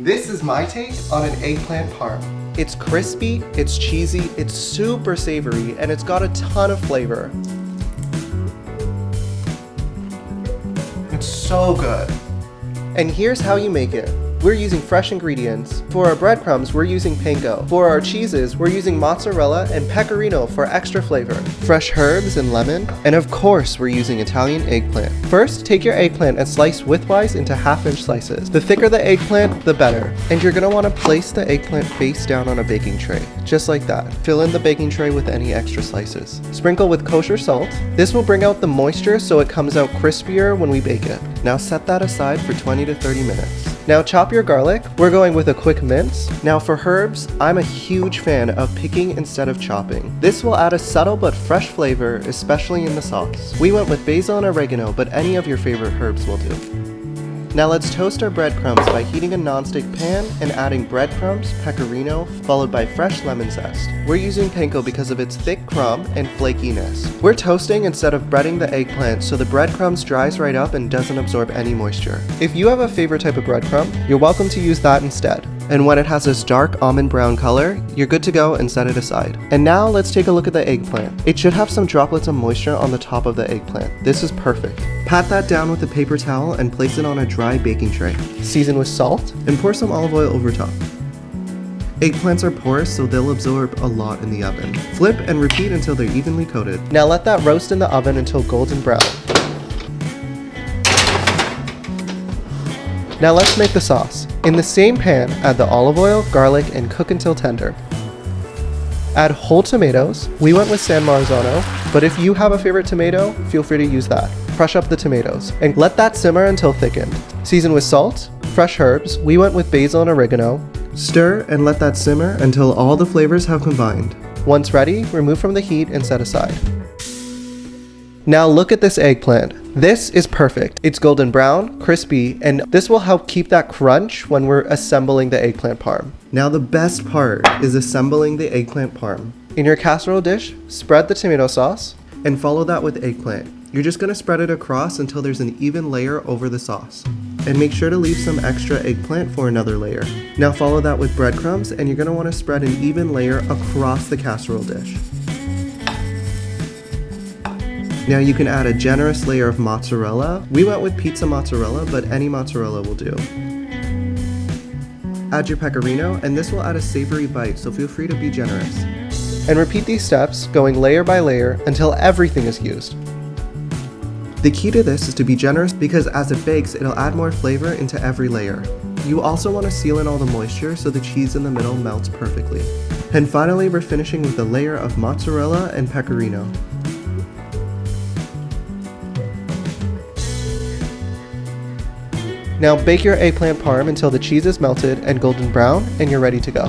This is my take on an eggplant parm. It's crispy, it's cheesy, it's super savory, and it's got a ton of flavor. It's so good. And here's how you make it. We're using fresh ingredients. For our breadcrumbs, we're using panko. For our cheeses, we're using mozzarella and pecorino for extra flavor. Fresh herbs and lemon. And of course, we're using Italian eggplant. First, take your eggplant and slice widthwise into half-inch slices. The thicker the eggplant, the better. And you're gonna wanna place the eggplant face down on a baking tray, just like that. Fill in the baking tray with any extra slices. Sprinkle with kosher salt. This will bring out the moisture so it comes out crispier when we bake it. Now set that aside for 20 to 30 minutes. Now chop your garlic. We're going with a quick mince. Now for herbs, I'm a huge fan of picking instead of chopping. This will add a subtle but fresh flavor, especially in the sauce. We went with basil and oregano, but any of your favorite herbs will do. Now let's toast our breadcrumbs by heating a nonstick pan and adding breadcrumbs, pecorino, followed by fresh lemon zest. We're using panko because of its thick crumb and flakiness. We're toasting instead of breading the eggplant so the breadcrumbs dries right up and doesn't absorb any moisture. If you have a favorite type of breadcrumb, you're welcome to use that instead. And when it has this dark almond brown color, you're good to go and set it aside. And now let's take a look at the eggplant. It should have some droplets of moisture on the top of the eggplant. This is perfect. Pat that down with a paper towel and place it on a dry baking tray. Season with salt and pour some olive oil over top. Eggplants are porous, so they'll absorb a lot in the oven. Flip and repeat until they're evenly coated. Now let that roast in the oven until golden brown. Now let's make the sauce. In the same pan, add the olive oil, garlic, and cook until tender. Add whole tomatoes. We went with San Marzano, but if you have a favorite tomato, feel free to use that. Crush up the tomatoes and let that simmer until thickened. Season with salt, fresh herbs. We went with basil and oregano. Stir and let that simmer until all the flavors have combined. Once ready, remove from the heat and set aside. Now look at this eggplant. This is perfect. It's golden brown, crispy, and this will help keep that crunch when we're assembling the eggplant parm. Now the best part is assembling the eggplant parm. In your casserole dish, spread the tomato sauce and follow that with eggplant. You're just gonna spread it across until there's an even layer over the sauce. And make sure to leave some extra eggplant for another layer. Now follow that with breadcrumbs and you're gonna wanna spread an even layer across the casserole dish. Now you can add a generous layer of mozzarella. We went with pizza mozzarella, but any mozzarella will do. Add your pecorino, and this will add a savory bite, so feel free to be generous. And repeat these steps, going layer by layer, until everything is used. The key to this is to be generous because as it bakes, it'll add more flavor into every layer. You also want to seal in all the moisture so the cheese in the middle melts perfectly. And finally, we're finishing with a layer of mozzarella and pecorino. Now bake your eggplant parm until the cheese is melted and golden brown and you're ready to go.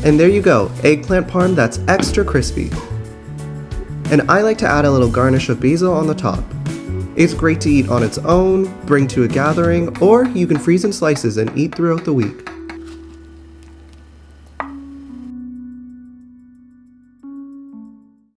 And there you go, eggplant parm that's extra crispy. And I like to add a little garnish of basil on the top. It's great to eat on its own, bring to a gathering, or you can freeze in slices and eat throughout the week.